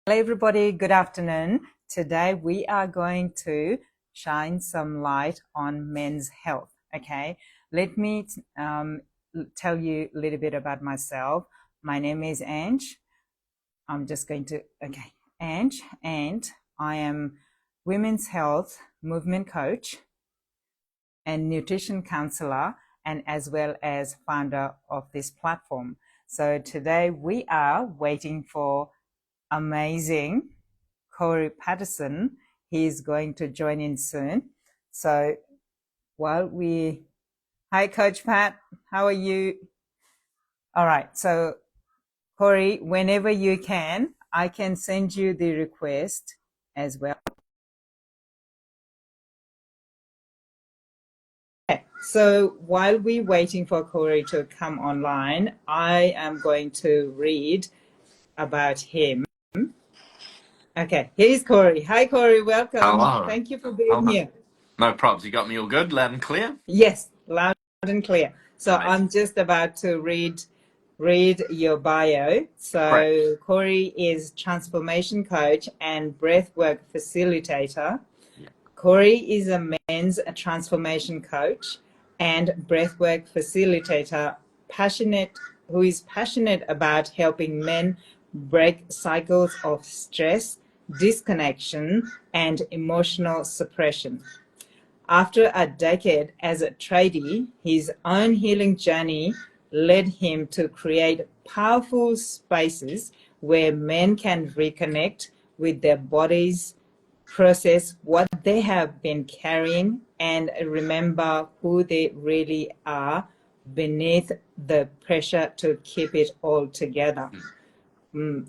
Hello, everybody. Good afternoon. Today we are going to shine some light on men's health. Okay, let me tell you a little bit about myself. My name is Ange. Ange, and I am women's health movement coach and nutrition counselor, and as well as founder of this platform. So today we are waiting for amazing Corey Patterson. He's going to join in soon. So hi, Coach Pat, how are you? All right. So Corey, whenever you can, I can send you the request as well. Okay. So while we're waiting for Corey to come online, I am going to read about him. Okay, here's Corey. Hi, Corey. Welcome. Hello. Thank you for being Hello. here. No probs. You got me all good, loud and clear? Yes, loud and clear. So Amazing. I'm just about to read your bio. Great. So Corey is transformation coach and breathwork facilitator. Yeah. Corey is a men's transformation coach and breathwork facilitator, who is passionate about helping men break cycles of stress, disconnection, and emotional suppression. After a decade as a tradie, his own healing journey led him to create powerful spaces where men can reconnect with their bodies, process what they have been carrying, and remember who they really are beneath the pressure to keep it all together.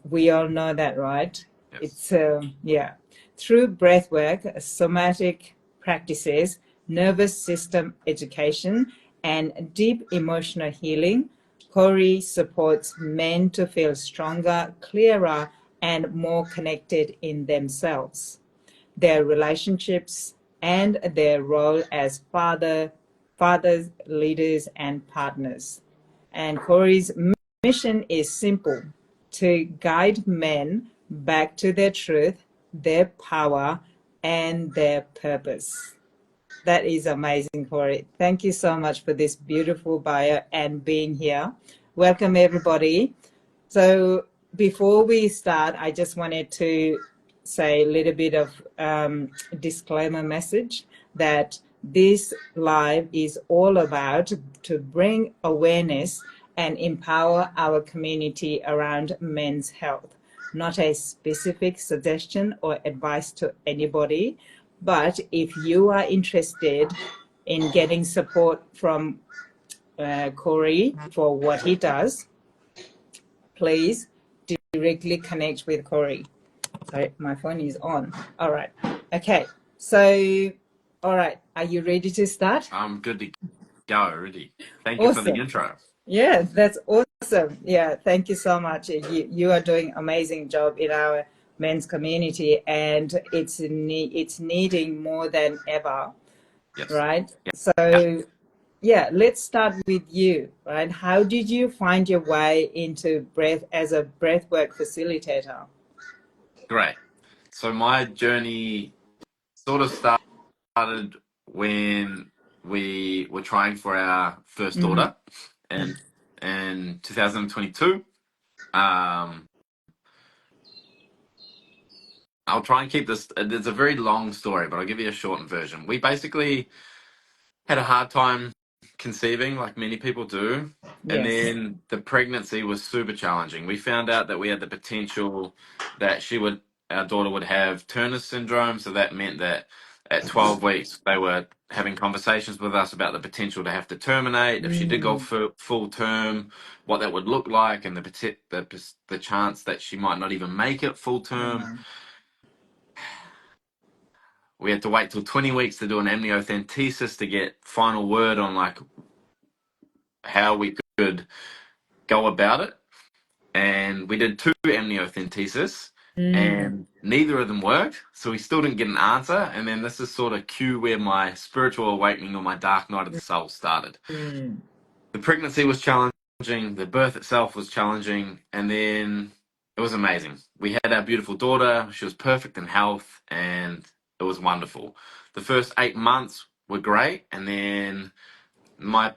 We all know that, right? Yes. It's through breathwork, somatic practices, nervous system education, and deep emotional healing, Corey supports men to feel stronger, clearer, and more connected in themselves, their relationships, and their role as fathers, leaders, and partners. And Corey's mission is simple: to guide men back to their truth, their power, and their purpose. That is amazing, Corey. Thank you so much for this beautiful bio and being here. Welcome, everybody. So before we start, I just wanted to say a little bit of disclaimer message that this live is all about to bring awareness and empower our community around men's health, not a specific suggestion or advice to anybody. But if you are interested in getting support from Corey for what he does, please directly connect with Corey. Sorry, my phone is on. All right. Okay. So, all right. Are you ready to start? I'm good to go already. Thank you for the Awesome. intro. Yeah, that's awesome. Yeah, thank you so much. You are doing amazing job in our men's community, and it's needing more than ever, Yes. right? Yeah. Yeah. So yeah, let's start with you, right? How did you find your way into breath as a breathwork facilitator? Great. So my journey sort of started when we were trying for our first Mm-hmm. daughter and in 2022. Um, I'll try and keep this. It's a very long story, but I'll give you a shortened version. We basically had a hard time conceiving, like many people do. And Yes. then the pregnancy was super challenging. We found out that we had the potential that our daughter would have Turner syndrome. So that meant that at 12 weeks, they were having conversations with us about the potential to have to terminate. If she did go Mm, for full term, what that would look like, and the chance that she might not even make it full term. yeah. We had to wait till 20 weeks to do an amniocentesis to get final word on like how we could go about it. And we did two amniocentesis Mm, and neither of them worked. So we still didn't get an answer. And then this is sort of cue where my spiritual awakening or my dark night of the soul started. mm, The pregnancy was challenging. The birth itself was challenging. And then it was amazing. We had our beautiful daughter. She was perfect in health, and it was wonderful. The first 8 months were great, and then my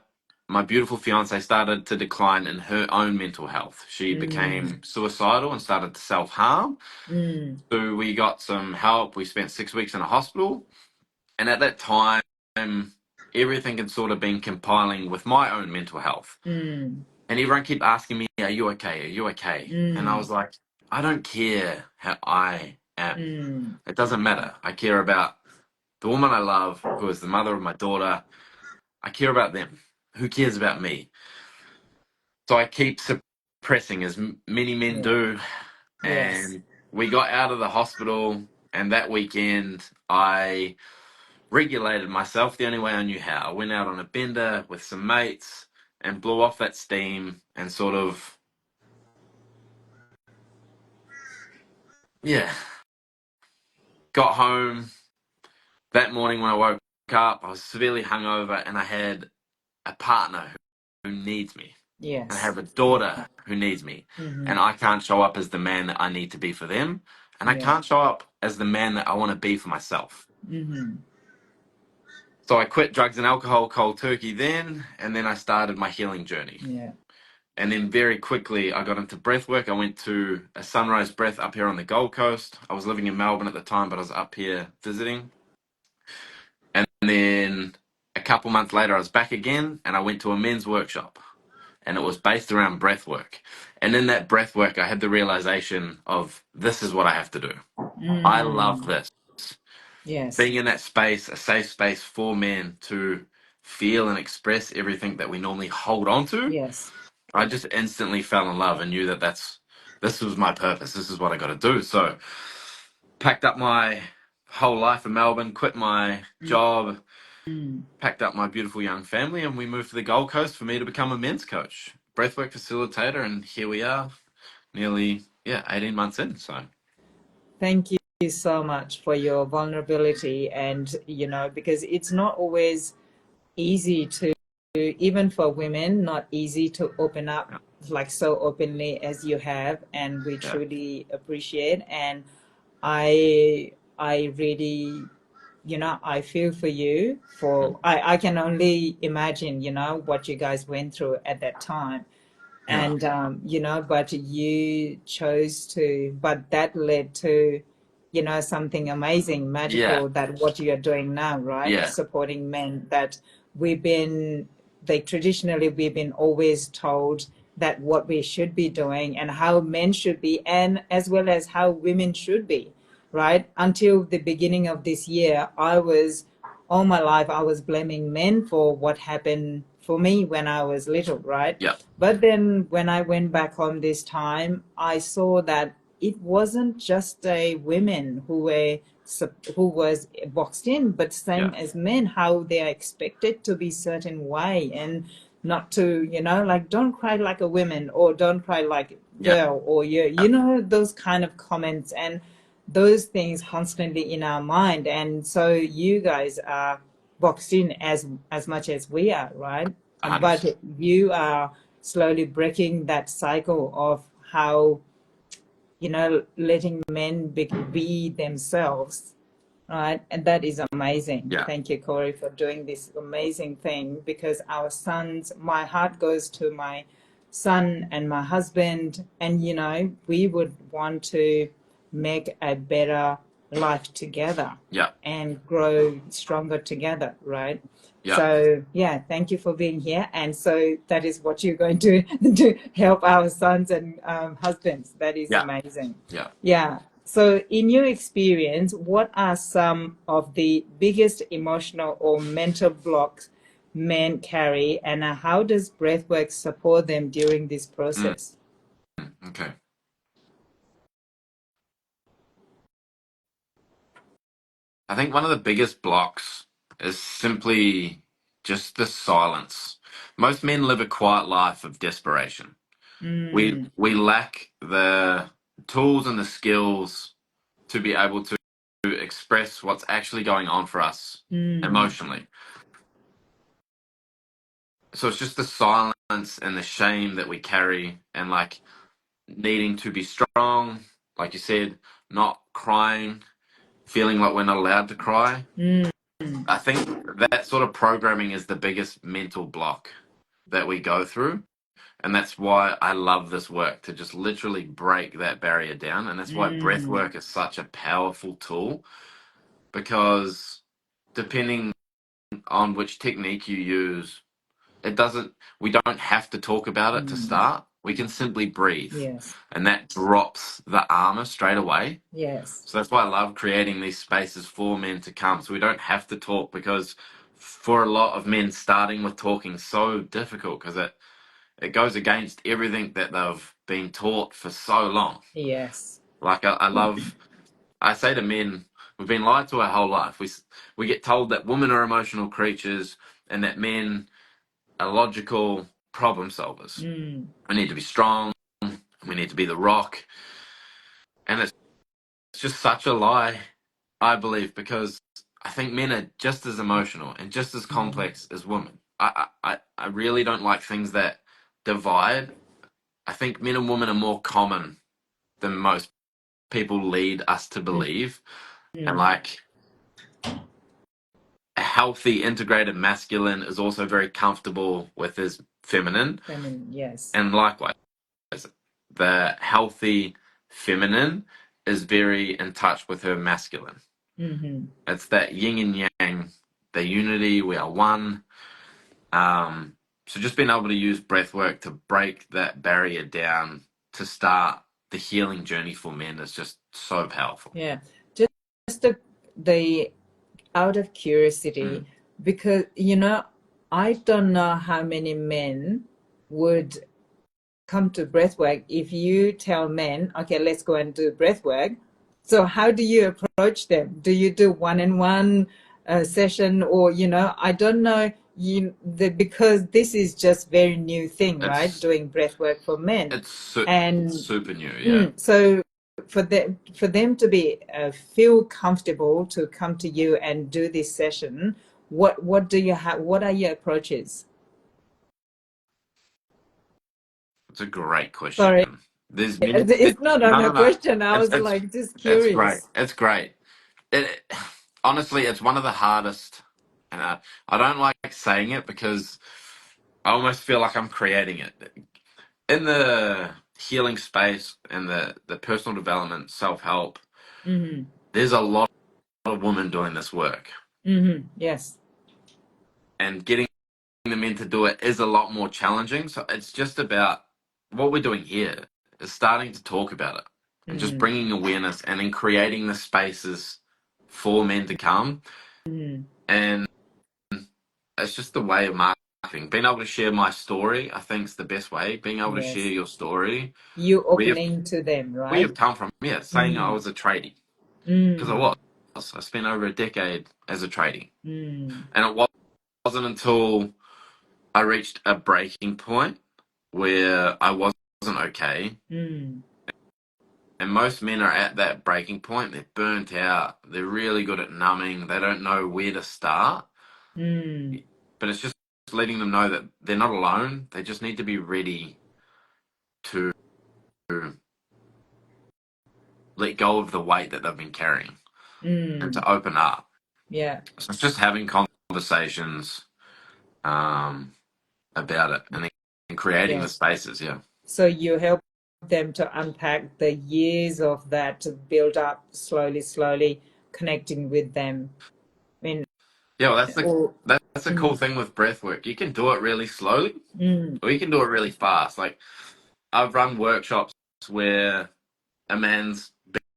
my beautiful fiance started to decline in her own mental health. She Mm, became suicidal and started to self harm. mm, So we got some help. We spent 6 weeks in a hospital, and at that time, everything had sort of been compiling with my own mental health. mm, And everyone kept asking me, "Are you okay? Are you okay?" And I mm, was like, "I don't care how I am. mm. It doesn't matter. I care about the woman I love, who is the mother of my daughter. I care about them. Who cares about me?" So I keep suppressing, as many men Yeah. do. Yes. And we got out of the hospital, and that weekend I regulated myself the only way I knew how. I went out on a bender with some mates and blew off that steam and sort of, yeah, got home. That morning when I woke up, I was severely hungover, and I had a partner who needs me. And I Yes. have a Yeah. daughter who needs me. Mm-hmm. And I can't show up as the man that I need to be for them. And I Yeah. can't show up as the man that I want to be for myself. Mm-hmm. So I quit drugs and alcohol cold turkey then, and then I started my healing journey. Yeah. And then very quickly I got into breath work. I went to a sunrise breath up here on the Gold Coast. I was living in Melbourne at the time, but I was up here visiting. And then a couple months later I was back again, and I went to a men's workshop, and it was based around breath work. And in that breath work I had the realization of, this is what I have to do. I love Mm. this. Yes. Being in that space, a safe space for men to feel and express everything that we normally hold on to, Yes. I just instantly fell in love and knew that this was my purpose. This is what I got to do. So packed up my whole life in Melbourne, quit my job, Mm. packed up my beautiful young family, and we moved to the Gold Coast for me to become a men's coach, breathwork facilitator, and here we are, nearly 18 months in. So Thank you so much for your vulnerability, and because it's not always easy to, even for women, not easy to open up yeah, like so openly as you have, and we yeah, truly appreciate. And I really, I feel for you. mm, I can only imagine, what you guys went through at that time. yeah, And but you chose to, but that led to, something amazing, yeah, magical, that what you are doing now, right? yeah, Supporting men. That we've been, like, traditionally we've been always told that what we should be doing and how men should be, and as well as how women should be, right? Until the beginning of this year, all my life I was blaming men for what happened for me when I was little, right? yeah, But then when I went back home this time, I saw that it wasn't just a women who was boxed in, but yeah, same as men, how they are expected to be certain way, and not to, like, don't cry like a woman, or don't cry like yeah, girl, or those kind of comments, and those things constantly in our mind. And so you guys are boxed in as much as we are, right? But 100%. you are slowly breaking that cycle of how, letting men be themselves, right? And that is amazing. Yeah, Thank you, Corey, for doing this amazing thing, because our sons, my heart goes to my son and my husband, and we would want to make a better life together yeah, and grow stronger together, right? yeah, So yeah, thank you for being here. And so that is what you're going to to help our sons and husbands. That is yeah, amazing. yeah. Yeah. So, in your experience, what are some of the biggest emotional or mental blocks men carry, and how does breathwork support them during this Mm, process? okay. I think one of the biggest blocks is simply just the silence. Most men live a quiet life of desperation. Mm, We lack the tools and the skills to be able to express what's actually going on for us mm, emotionally. So it's just the silence and the shame that we carry, and like needing to be strong, like you said, not crying, feeling like we're not allowed to cry. Mm. I think that sort of programming is the biggest mental block that we go through. And that's why I love this work, to just literally break that barrier down. And that's why breath Mm. work is such a powerful tool, because depending on which technique you use, it doesn't, we don't have to talk about it to Mm. start. We can simply breathe, Yes. and that drops the armor straight away. Yes. So that's why I love creating these spaces for men to come. So we don't have to talk, because for a lot of men, starting with talking is so difficult, because it goes against everything that they've been taught for so long. Yes. Like I say to men, we've been lied to our whole life. We get told that women are emotional creatures and that men are logical problem solvers. Mm. We need to be strong. We need to be the rock, and it's just such a lie, I believe, because I think men are just as emotional and just as Mm. complex as women. I really don't like things that divide. I think men and women are more common than most people lead us to Mm. believe. And Mm. like a healthy, integrated masculine is also very comfortable with his feminine. Feminine. Yes. And likewise, the healthy feminine is very in touch with her masculine. Mm-hmm. It's that yin and yang, the unity, we are one. So just being able to use breath work to break that barrier down to start the healing journey for men is just so powerful. Yeah. Just the out of curiosity, Mm. because I don't know how many men would come to breathwork if you tell men, okay, let's go and do breathwork. So how do you approach them? Do you do one-on-one session, or I don't know, because this is just very new thing, right? It's Doing breathwork for men, it's and super new, yeah. so for them to be feel comfortable to come to you and do this session, what do you have? What are your approaches? It's a great question. Sorry, There's many. it's not on No, a no, no. question. I was It's like just it's great. curious. It's great. It honestly, it's one of the hardest, and I don't like saying it because I almost feel like I'm creating it in the healing space and the personal development, self help. Mm-hmm. There's a lot of women doing this work, Mm-hmm. Yes. and getting them in to do it is a lot more challenging. So it's just about what we're doing here is starting to talk about it and just Mm-hmm. bringing awareness and then creating the spaces for men to come. Mm-hmm. And it's just the way of marketing. Being able to share my story, I think, is the best way. Being able to share Yes. your story, You where you've, opening to them, where right? you've come from. Yeah, saying I Mm. was a tradie, because I Mm. was. I spent over a decade as a tradie. Mm. And it wasn't until I reached a breaking point where I wasn't okay. Mm. And most men are at that breaking point. They're burnt out. They're really good at numbing. They don't know where to start. Mm. But it's just letting them know that they're not alone. They just need to be ready to let go of the weight that they've been carrying and Mm. to open up. Yeah. So it's just having conversations um, about it and creating the Yes. spaces. Yeah. So you help them to unpack the years of that to build up slowly, slowly connecting with them. I mean, Yeah. Well, or that's the cool mm. thing with breath work. You can do it really slowly, Mm. or you can do it really fast. Like I've run workshops where a man's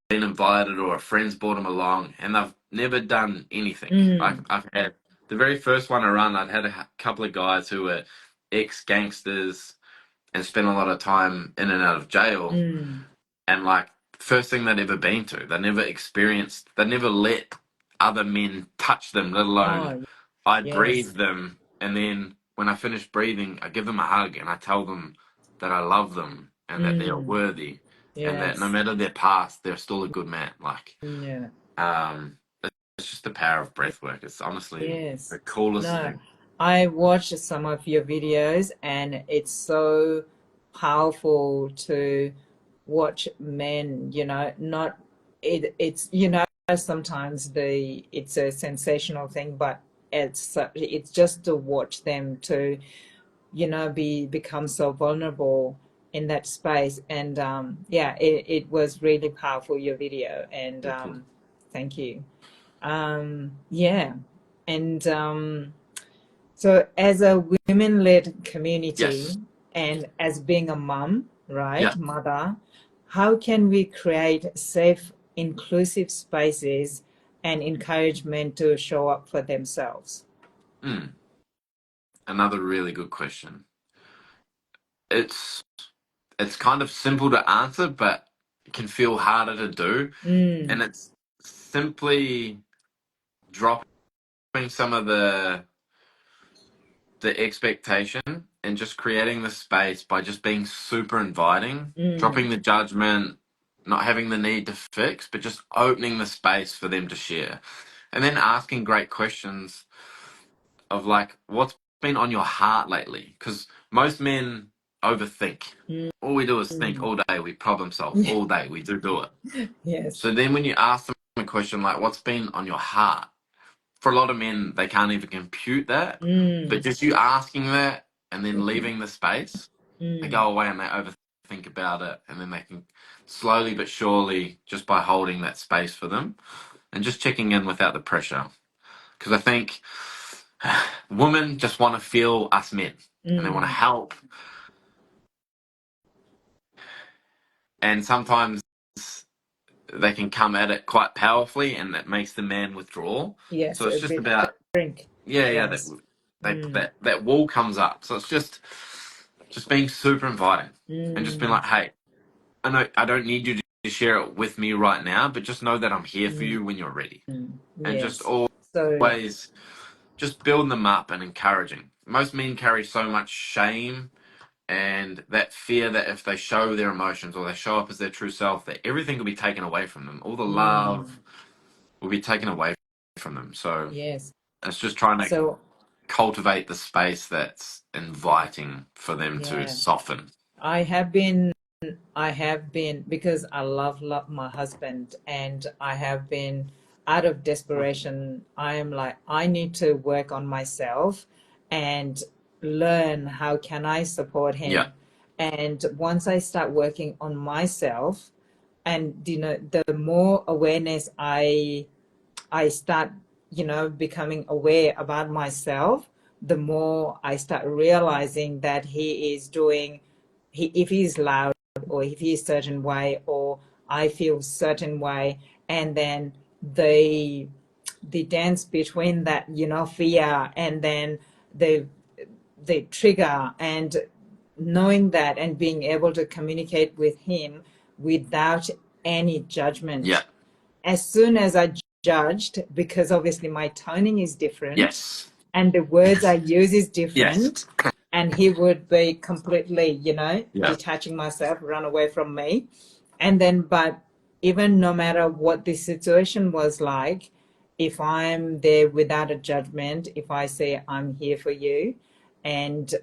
been invited or a friend's brought him along and they've never done anything. Mm. I've had the very first one I run, I'd had a couple of guys who were ex gangsters and spent a lot of time in and out of jail. Mm. And like, first thing they'd ever been to, they never experienced, they never let other men touch them, let alone Oh, I'd yes. breathe them. And then when I finish breathing, I give them a hug and I tell them that I love them and that they're Mm. worthy and that no Yes. matter their past, they're still a good man. Like, Yeah. um, it's just the power of breath work. It's honestly Yes. the coolest No, thing. I watched some of your videos and it's so powerful to watch men, not it's sometimes it's a sensational thing, but it's just to watch them to become so vulnerable in that space. And yeah, it was really powerful, your video, and Thank you. thank you. Yeah. And so as a women-led community Yes. and as being a mom, Yeah. right, mother, how can we create safe, inclusive spaces and encourage men to show up for themselves? Mm. Another really good question. It's it's kind of simple to answer, but it can feel harder to do. Mm, And it's simply dropping some of the expectation and just creating the space by just being super inviting, mm, dropping the judgment, not having the need to fix, but just opening the space for them to share. And then asking great questions of like, what's been on your heart lately? Because most men overthink. mm, All we do is think mm. all day, we problem solve all day, we do it. Yes. So then when you ask them a question like, what's been on your heart? For a lot of men, they can't even compute that. But Mm, just you asking that and then leaving the space, they mm. go away and they overthink about it. And then they can slowly but surely, just by holding that space for them and just checking in without the pressure. Because I think women just want to feel us men and they want to Mm, help. And sometimes they can come at it quite powerfully and that makes the man withdraw. yes, So it's a just bit about, shrink. yeah, Yes. Mm, that wall comes up. So it's just being super inviting and just being mm, like, hey, I know I don't need you to share it with me right now, but just know that I'm here for mm, you when you're ready. And just yes. So, always just building them up and encouraging. Most men carry so much shame and that fear that if they show their emotions or they show up as their true self, that everything will be taken away from them. All the mm, love will be taken away from them. So yes. it's just trying to So, cultivate the space that's inviting for them to yeah, soften. I have been I have been, because I love my husband, and I have been out of desperation. I am like, I need to work on myself and learn how can I support Yeah, him. And once I start working on myself, and the more awareness I start, becoming aware about myself, the more I start realizing that if he's loud, or if he's certain way, or I feel certain way, and then the dance between that, fear, and then the the trigger, and knowing that and being able to communicate with him without any yeah, judgment. As soon as I judged, because obviously my toning is different yes, and the words I use is yes, different, and he would be completely, yeah, detaching myself, run away from me. And then, but even no matter what the situation was like, if I'm there without a judgment, if I say I'm here for you, and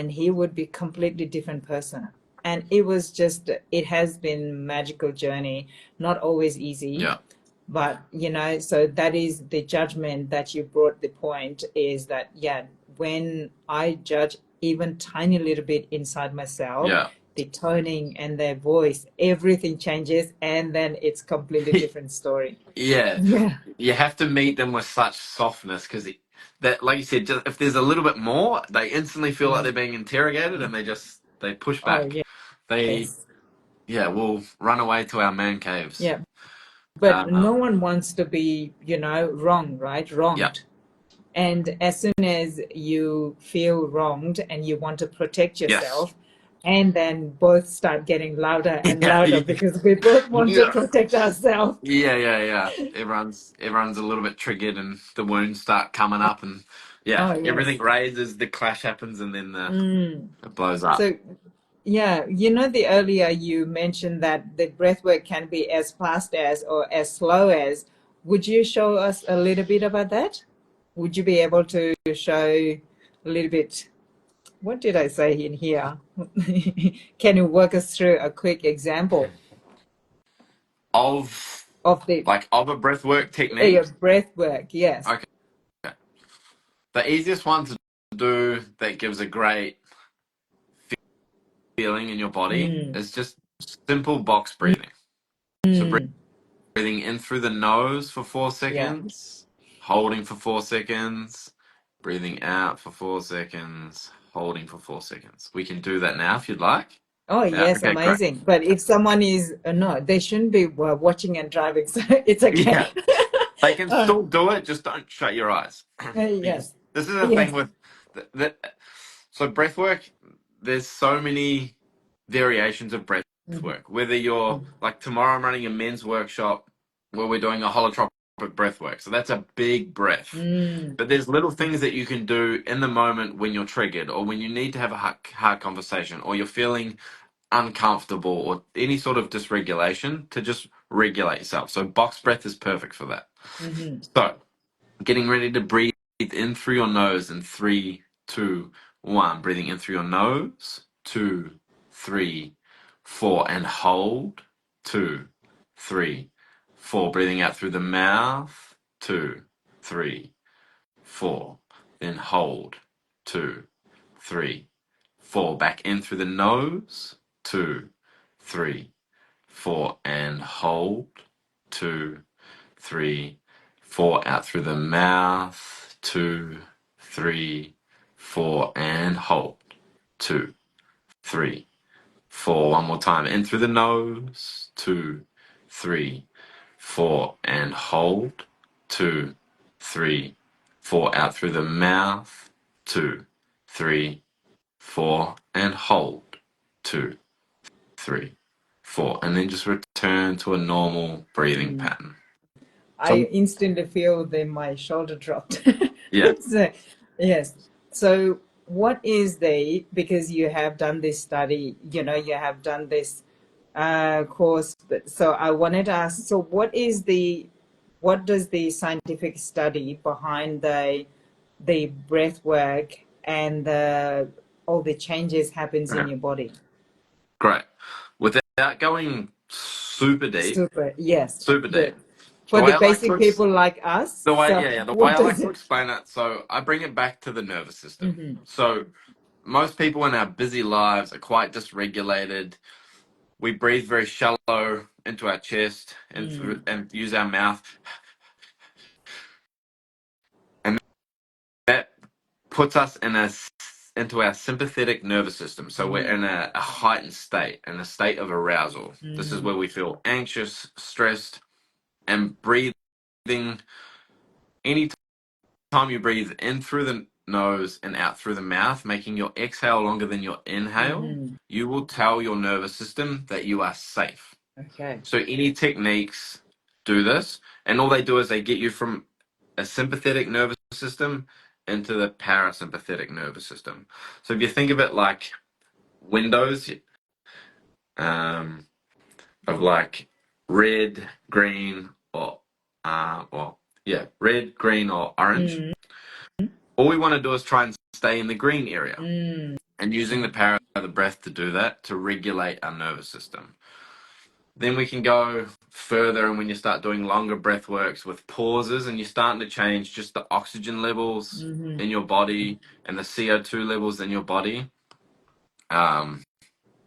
he would be completely different person. And it has been magical journey, not always easy, yeah, but so that is the judgment that you brought. The point is that, yeah, when I judge even tiny little bit inside myself, yeah. the toning and their voice, everything changes, and then it's completely different story. Yeah, Yeah. you have to meet them with such softness because that, like you said, just, if there's a little bit more, they instantly feel like they're Mm. being interrogated and they push Oh, back. yeah. They Yes. yeah, will run away to our man caves. Yeah. But no Um, one wants to be, wrong, right? yeah, Wronged. And as soon as you feel wronged and you want to protect yes, yourself, and then both start getting louder and yeah, louder because we both want to yeah. protect ourselves. Yeah. Everyone's a little bit triggered, and the wounds start coming up, and yeah, Oh, everything yes. raises, the clash happens, and then Mm. it blows up. So, yeah, the earlier you mentioned that the breath work can be as fast as or as slow as. Would you show us a little bit about that? Would you be able to show a little bit what did I say in here? Can you walk us through a quick example Of of the of a breathwork technique. breath work? Yes. Okay. The easiest one to do that gives a great feeling in your body Mm, is just simple box breathing. So mm, breathing in through the nose for four yeah. seconds, holding for 4 seconds, breathing out for 4 seconds, holding for 4 seconds. We can do that now if you'd like. Oh, Yeah. yes, Okay. Great. amazing. But if someone is no, they shouldn't be watching and driving, so it's okay. Yeah. They can uh, still do it, just don't shut your eyes. Because yes, this is the thing yes. with so breath work, there's so many variations of breath Mhm. work. Whether you're like tomorrow I'm running a men's workshop where we're doing a holotropic breath work. So that's a big breath. Mm, But there's little things that you can do in the moment when you're triggered or when you need to have a hard conversation or you're feeling uncomfortable or any sort of dysregulation to just regulate yourself. So box breath is perfect for that. mm-hmm. So getting ready to breathe in through your nose in 3, 2, 1. Breathing in through your nose. 2, 3, 4. And hold. 2, 3, 4. Breathing out through the mouth. 2, 3, 4. Then hold. 2, 3, 4. Back in through the nose. 2, 3, 4. And hold. 2, 3, 4. Out through the mouth. 2, 3, 4. And hold. 2, 3, 4. One more time. In through the nose. 2, 3, 4. And hold. 2, 3, 4. Out through the mouth. 2, 3, 4. And hold. 2, 3, 4. And then just return to a normal breathing pattern. I Some, instantly feel that my shoulder dropped. yeah. So, yes. So, what is because you have done this study, you have done this course, but so I wanted to ask, so what does the scientific study behind the breath work and all the changes happens in Okay. your body? Great. Without going super deep, Super, yes. super deep. For The the way I like basic to people like us, the way so yeah, yeah, the way what I does like to it? explain it, so I bring it back to the nervous system. Hmm. So most people in our busy lives are quite dysregulated. We breathe very shallow into our chest and use our mouth, and that puts us into our sympathetic nervous system. So we're in a heightened state, in a state of arousal. This is where we feel anxious, stressed, and breathing. Anytime you breathe in through the nose and out through the mouth, making your exhale longer than your inhale, Hmm. you will tell your nervous system that you are safe. Okay. So any techniques do this, and all they do is they get you from a sympathetic nervous system into the parasympathetic nervous system. So if you think of it like windows, um, of like red, green, or red, green, or orange. Mm, All we want to do is try and stay in the green area, mm, and using the power of the breath to do that to regulate our nervous system. Then we can go further, and when you start doing longer breath works with pauses, and you're starting to change just the oxygen levels hmm. in your body and the CO2 levels in your body. Um,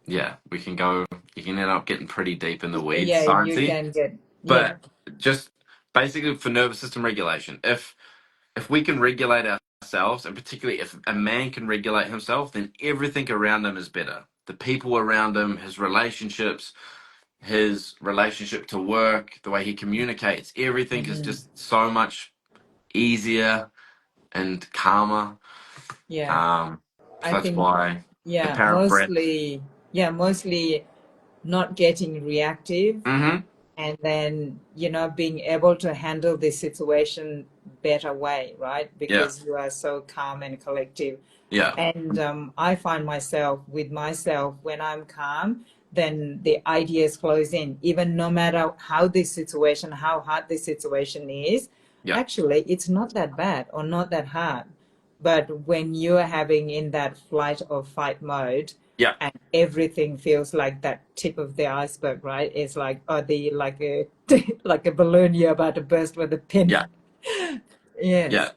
yeah, we can go. You can end up getting pretty deep in the weeds, Yeah, you sciencey. can get, yeah. But just basically for nervous system regulation, if we can regulate ourselves, and particularly if a man can regulate himself, then everything around him is better. The people around him, his relationship to work, the way he communicates, everything is Hmm. just so much easier and calmer. Yeah, Um, I so that's think, why the yeah, power of breath. mostly not getting reactive, Mm-hmm. and then being able to handle the situation better way, right? Yeah. Because you are so calm and collective. Yeah. And I find myself when I'm calm, then the ideas flows in, even no matter how hard the situation is. Yeah. Actually, it's not that bad or not that hard. But when you're having in that flight or fight mode, Yeah, and everything feels like that tip of the iceberg, right? It's like, oh, the like a like a balloon you're about to burst with a pin. yeah, yeah. Yes,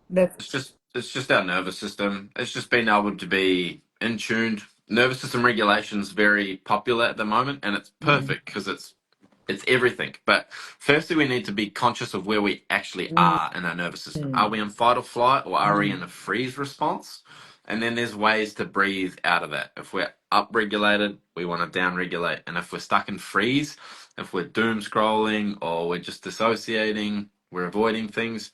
that's It's just our nervous system. It's just being able to be in tuned. Nervous system regulation is very popular at the moment, and it's mm, perfect because it's everything. But firstly, we need to be conscious of where we actually mm, are in our nervous system. Are mm, we in fight or flight, or are we mm, in a freeze response? And then there's ways to breathe out of that. If we're upregulated, we want to downregulate. And if we're stuck in freeze, if we're doom scrolling or we're just dissociating, we're avoiding things,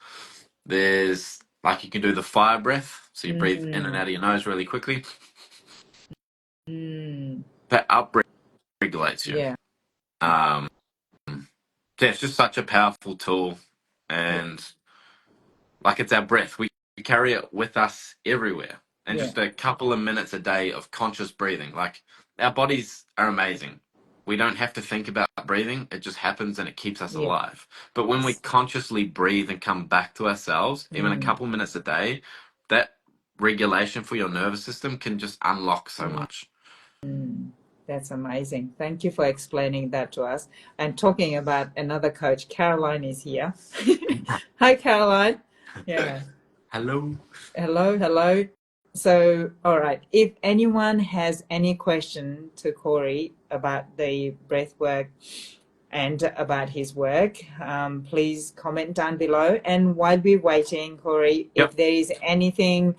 there's like you can do the fire breath. So you breathe in and mm, out of your nose really quickly. mm. That upregulates you. Yeah, Um, yeah, it's just such a powerful tool. yeah, And like it's our breath. We carry it with us everywhere. And yeah, just a couple of minutes a day of conscious breathing. Like our bodies are amazing. We don't have to think about breathing. It just happens and it keeps us yeah. alive. But when we consciously breathe and come back to ourselves, even a Mm, couple minutes a day, that regulation for your nervous system can just unlock so mm. much. That's amazing. Thank you for explaining that to us. And talking about another coach, Caroline is here. Hi, Caroline. Yeah. Hello. Hello, hello. So, all right. If anyone has any question to Corey about the breath work and about his work, please comment down below. And while we're waiting, Corey, if Yep. there is anything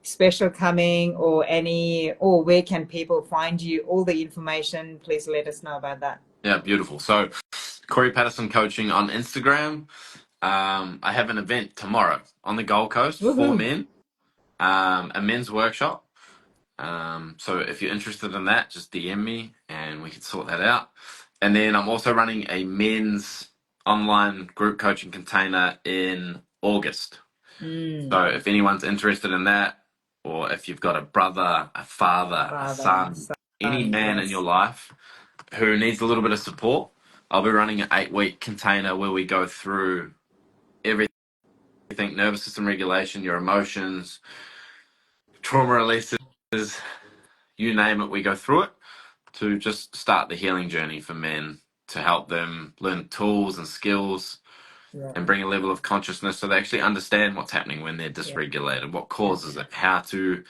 special coming or any, or where can people find you, all the information, please let us know about that. Yeah, beautiful. So Corey Patterson Coaching on Instagram. I have an event tomorrow on the Gold Coast for Woohoo! men, a men's workshop. So if you're interested in that, just DM me and we can sort that out. And then I'm also running a men's online group coaching container in August. Mm, So if anyone's interested in that, or if you've got a brother, a father, a father, son, any son, man in your yes. life who needs a little bit of support, I'll be running an 8-week container where we go through everything: nervous system regulation, your emotions, trauma releases, you name it, we go through it to just start the healing journey for men, to help them learn tools and skills Yeah, and bring a level of consciousness so they actually understand what's happening when they're yeah, dysregulated, what yeah. causes it, how to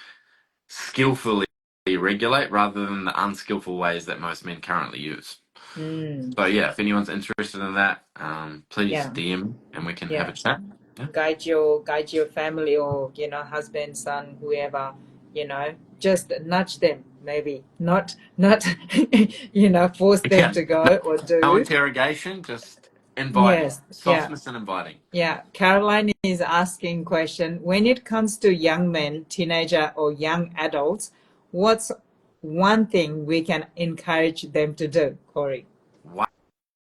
skillfully regulate rather than the unskillful ways that most men currently use. Mm, So yeah, if anyone's interested in that, please yeah, DM and we can have yeah. a chat. Yeah. Guide your family or husband, son, whoever, just nudge them, maybe not force them Yeah. to No, go or no do. interrogation, just inviting. Yes, yeah, Softness and inviting. yeah. Caroline is asking question, when it comes to young men, teenager or young adults, what's one thing we can encourage them to do, Corey?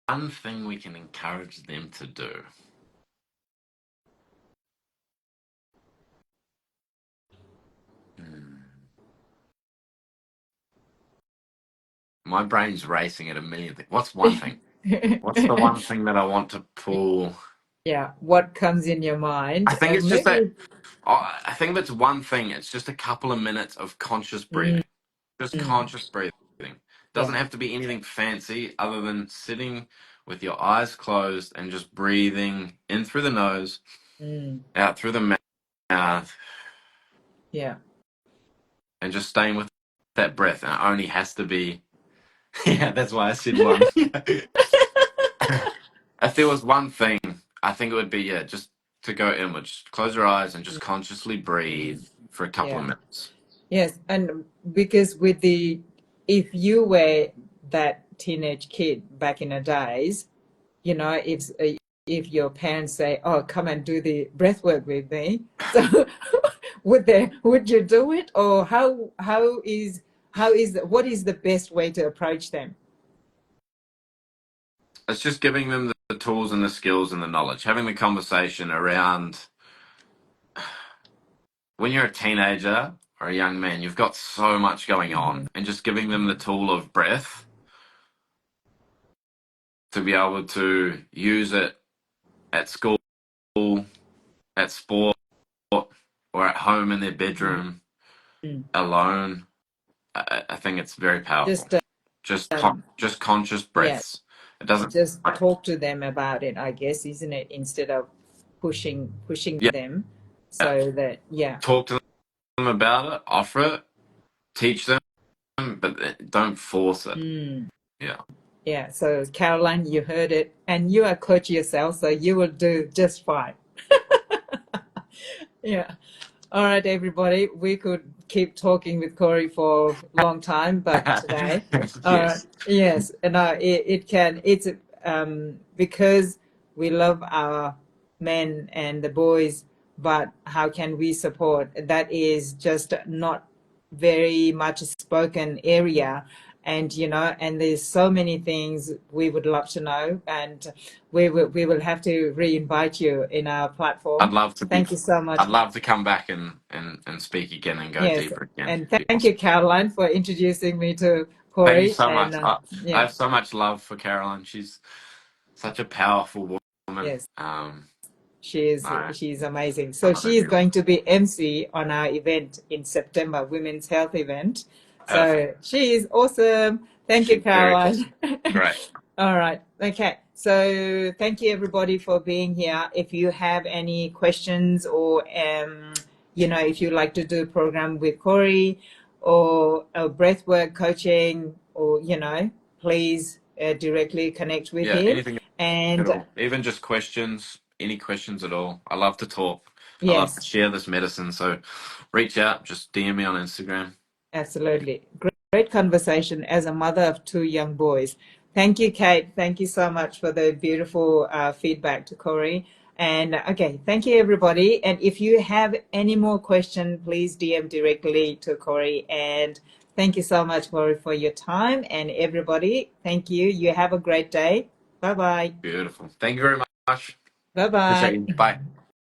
One thing we can encourage them to do. Hmm. My brain's racing at a million things. What's one thing? What's the one thing that I want to pull? Yeah, what comes in your mind? I think it's just that. Maybe. I think if it's one thing, it's just a couple of minutes of conscious Mm, breathing. Just conscious breathing. yeah. Doesn't have to be anything fancy other than sitting with your eyes closed and just breathing in through the nose, Mm, out through the mouth, yeah. and just staying with that breath. And it only has to be, yeah, that's why I said one. If there was one thing, I think it would be, yeah, just to go inward. Just close your eyes and just consciously breathe for a couple of Yeah. minutes. Yes, and because if you were that teenage kid back in the days, if your parents say, "Oh, come and do the breath work with me," so would you do it, or what is the best way to approach them? It's just giving them the tools and the skills and the knowledge, having the conversation around when you're a teenager or a young man, you've got so much going Hmm. on, and just giving them the tool of breath to be able to use it at school, at sport, or at home in their bedroom Mm. alone, I think it's very powerful. Just Just conscious yeah, breaths. It doesn't. just talk to them about it, I guess, isn't it? Instead of pushing Yeah, them, so that yeah. talk to them about it, offer it, teach them, but don't force it. Mm. Yeah. Yeah, so Caroline, you heard it, and you are a coach yourself, so you will do just fine. Yeah. All right, everybody. We could keep talking with Corey for a long time, but today, all right, Yes. yes, and it's because we love our men and the boys, but how can we support? That is just not very much a spoken area. And and there's so many things we would love to know, and we will have to re-invite you in our I'd platform. love to be. Thank you so much. I'd love to come back and speak again and go Yes, deeper again. and It'd be thank awesome. you, Caroline, for introducing me to Thank you Corey. so And much. I yeah, have so much love for Caroline. She's such a powerful woman. yes, she's No, she's amazing. I So love her she is dearly. going to be MC on our event in September, Women's Health event. Perfect. So she is awesome. Thank you, She's very Caroline. awesome. Great. All right. Okay. So thank you everybody for being here. If you have any questions or if you'd like to do a program with Corey or a breathwork coaching or please directly connect with Yeah, him. anything at And all. Even just questions, any questions at all. I love to talk. I love to yes, share this medicine. So reach out, just DM me on Instagram. absolutely. Great conversation as a mother of two young boys. Thank you, Kate. Thank you so much for the beautiful feedback to Corey. And okay, thank you, everybody. And if you have any more questions, please DM directly to Corey. And thank you so much, Corey, for your time. And everybody, thank you. You have a great day. Bye bye. Beautiful. Thank you very much. Bye Appreciate bye. you. Bye.